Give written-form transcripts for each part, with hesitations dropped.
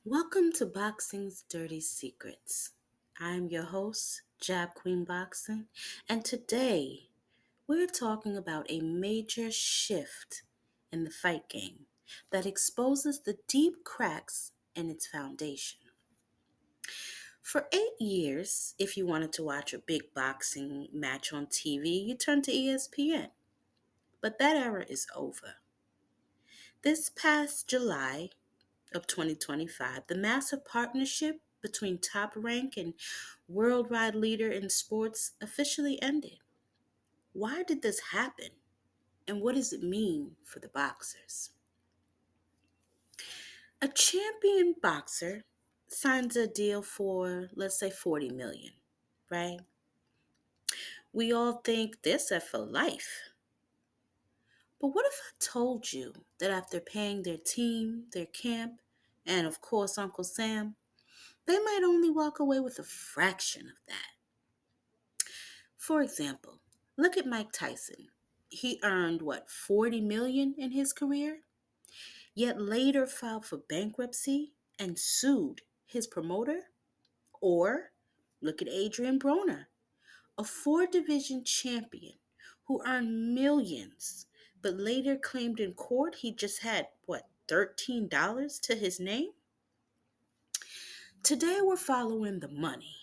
Welcome to Boxing's Dirty Secrets. I'm your host, Jab Queen Boxing, and today we're talking about a major shift in the fight game that exposes the deep cracks in its foundation. For 8 years, if you wanted to watch a big boxing match on TV, you turned to ESPN. But that era is over. This past July, of 2025, the massive partnership between Top Rank and worldwide leader in sports officially ended. Why did this happen? And what does it mean for the boxers? A champion boxer signs a deal for, let's say, 40 million, right? We all think they're set for life. But what if I told you that after paying their team, their camp, and of course Uncle Sam, they might only walk away with a fraction of that? For example, look at Mike Tyson. He earned what, 40 million in his career, yet later filed for bankruptcy and sued his promoter? Or look at Adrian Broner, a four-division champion who earned millions, but later claimed in court he just had what, $13 to his name? Today we're following the money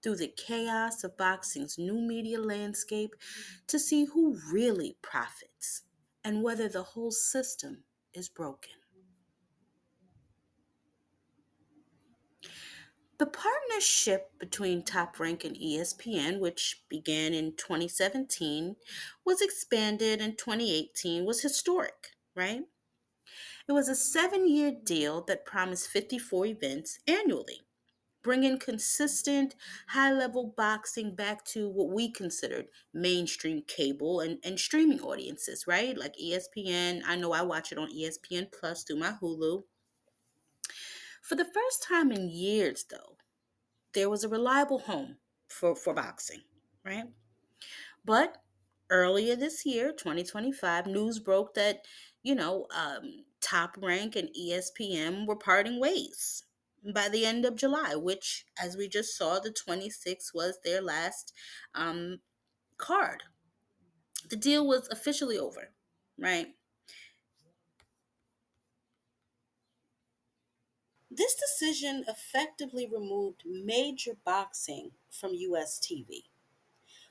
through the chaos of boxing's new media landscape to see who really profits and whether the whole system is broken. The partnership between Top Rank and ESPN, which began in 2017, was expanded in 2018, was historic, right? It was a 7-year deal that promised 54 events annually, bringing consistent high level boxing back to what we considered mainstream cable and streaming audiences, right? Like ESPN. I know I watch it on ESPN Plus through my Hulu. For the first time in years, though, there was a reliable home for boxing, right? But earlier this year, 2025, news broke that, Top Rank and ESPN were parting ways by the end of July, which, as we just saw, the 26th was their last um, card. The deal was officially over, right? This decision effectively removed major boxing from US TV,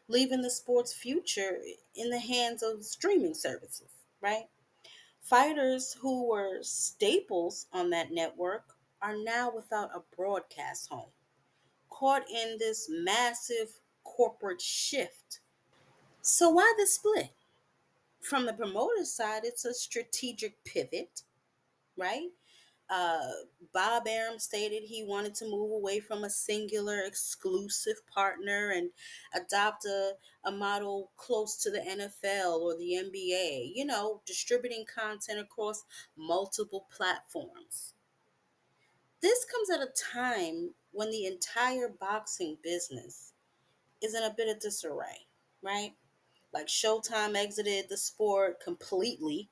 leaving the sport's future in the hands of streaming services, right? Fighters who were staples on that network are now without a broadcast home, caught in this massive corporate shift. So, why the split? From the promoter's side, it's a strategic pivot, right? Uh, Bob Arum stated he wanted to move away from a singular exclusive partner and adopt a model close to the NFL or the NBA, distributing content across multiple platforms. This comes at a time when the entire boxing business is in a bit of disarray, right? Like Showtime exited the sport completely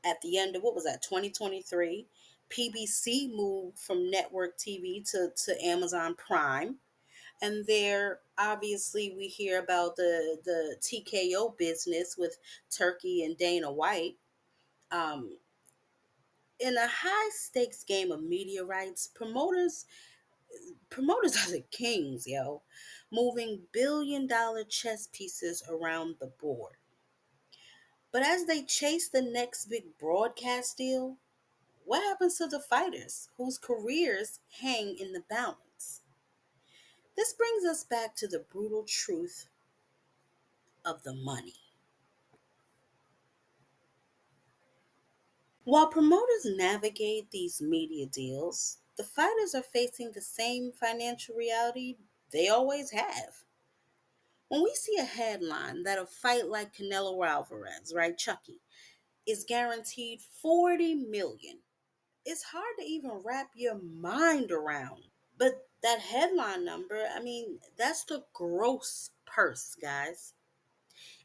at the end of what was that, 2023. PBC moved from network TV to Amazon Prime. And there, obviously, we hear about the TKO business with Turkey and Dana White. Um, in a high stakes game of media rights, promoters are the kings, yo, moving $1 billion chess pieces around the board. But as they chase the next big broadcast deal, what happens to the fighters whose careers hang in the balance? This brings us back to the brutal truth of the money. While promoters navigate these media deals, the fighters are facing the same financial reality they always have. When we see a headline that a fight like Canelo Alvarez, right, Chucky, is guaranteed 40 million, it's hard to even wrap your mind around. But that headline number, I mean, that's the gross purse, guys.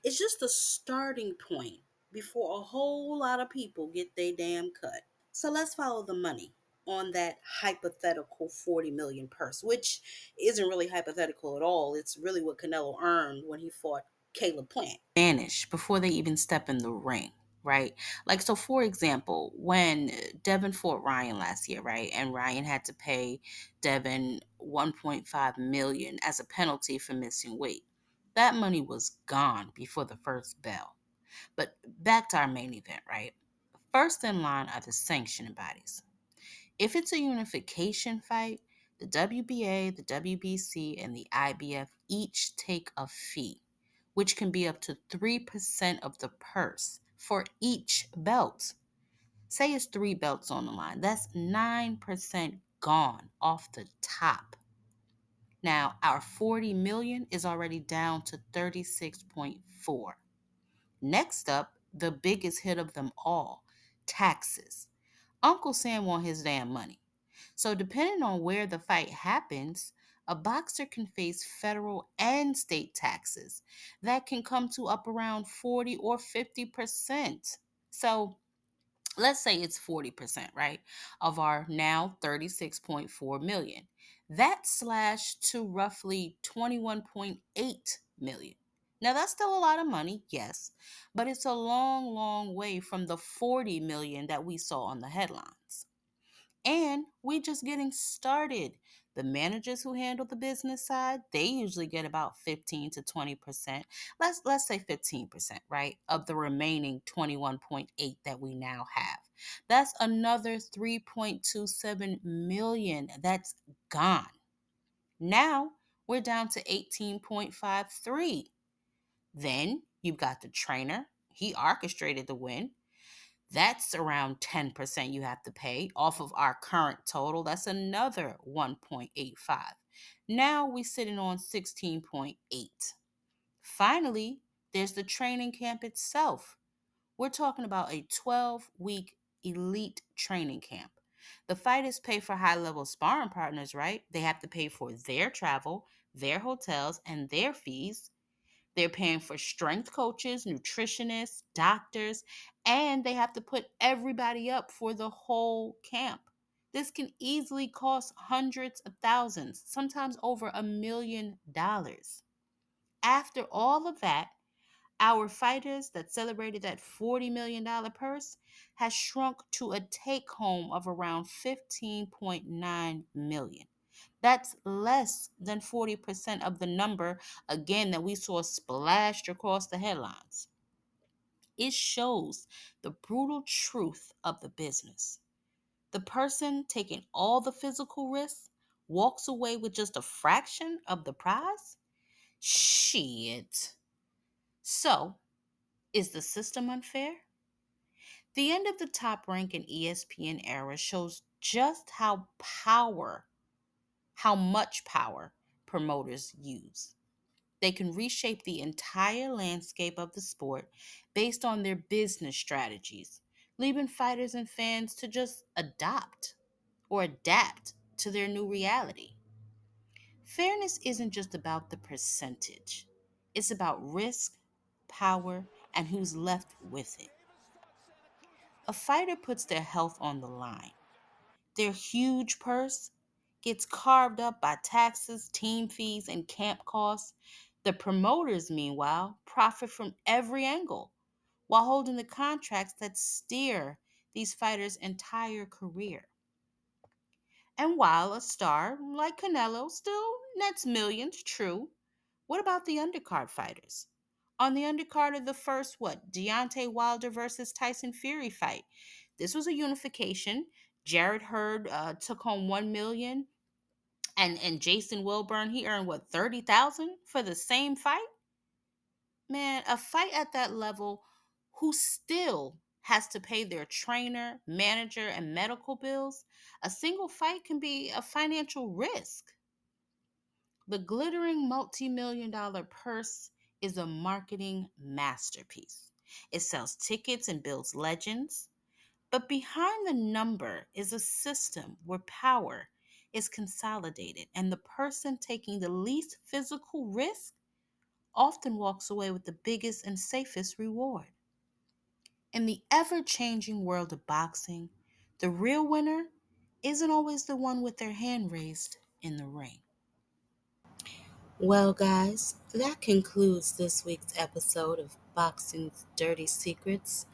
It's just the starting point before a whole lot of people get their damn cut. So let's follow the money. on that hypothetical 40 million purse, which isn't really hypothetical at all. It's really what Canelo earned when he fought Caleb Plant. Vanish before they even step in the ring, right? Like, so for example, when Devin fought Ryan last year, right? And Ryan had to pay Devin 1.5 million as a penalty for missing weight. That money was gone before the first bell. But back to our main event, right? First in line are the sanctioning bodies. If it's a unification fight, the WBA, the WBC, and the IBF each take a fee, which can be up to 3% of the purse for each belt. Say it's three belts on the line. That's 9% gone off the top. Now, our 40 million is already down to 36.4. Next up, the biggest hit of them all, taxes. Uncle Sam want his damn money. So, depending on where the fight happens, a boxer can face federal and state taxes that can come to up around 40 or 50%. So, let's say it's 40%, right, of our now 36.4 million. That slashed to roughly 21.8 million. Now that's still a lot of money, yes, but it's a long, long way from the 40 million that we saw on the headlines. And we just getting started. The managers who handle the business side, they usually get about 15 to 20%. Let's say 15%, right? Of the remaining 21.8 that we now have. That's another 3.27 million that's gone. Now we're down to 18.53. Then you've got the trainer. He orchestrated the win. That's around 10% you have to pay off of our current total. That's another 1.85. Now we're sitting on 16.8. Finally, there's the training camp itself. We're talking about a 12-week elite training camp. The fighters pay for high-level sparring partners, right? They have to pay for their travel, their hotels, and their fees. They're paying for strength coaches, nutritionists, doctors, and they have to put everybody up for the whole camp. This can easily cost hundreds of thousands, sometimes over $1 million. After all of that, our fighters that celebrated that $40 million purse has shrunk to a take home of around 15.9 million. That's less than 40% of the number, again, that we saw splashed across the headlines. It shows the brutal truth of the business. The person taking all the physical risks walks away with just a fraction of the prize? Shit. So, is the system unfair? The end of the top rank in ESPN era shows just how much power promoters use. They can reshape the entire landscape of the sport based on their business strategies, leaving fighters and fans to just adopt or adapt to their new reality. Fairness isn't just about the percentage, it's about risk, power, and who's left with it. A fighter puts their health on the line. Their huge purse gets carved up by taxes, team fees, and camp costs. The promoters, meanwhile, profit from every angle while holding the contracts that steer these fighters' entire career. And while a star like Canelo still nets millions, true, what about the undercard fighters? On the undercard of the first, Deontay Wilder versus Tyson Fury fight. This was a unification. Jared Hurd took home 1 million, and Jason Wilburn, he earned 30,000 for the same fight. Man, a fight at that level, who still has to pay their trainer, manager, and medical bills, a single fight can be a financial risk. The glittering multi-million dollar purse is a marketing masterpiece. It sells tickets and builds legends. But behind the number is a system where power is consolidated, and the person taking the least physical risk often walks away with the biggest and safest reward. In the ever changing world of boxing, the real winner isn't always the one with their hand raised in the ring. Well, guys, that concludes this week's episode of Boxing's Dirty Secrets.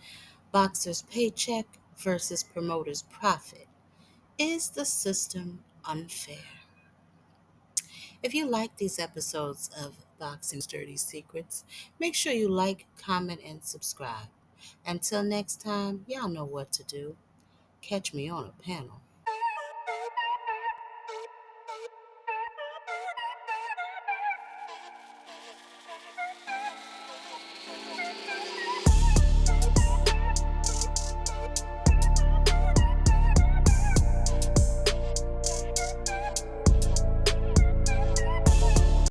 Boxer's paycheck versus promoter's profit. Is the system unfair? If you like these episodes of Boxing's Dirty Secrets, make sure you like, comment, and subscribe. Until next time, y'all know what to do. Catch me on a panel.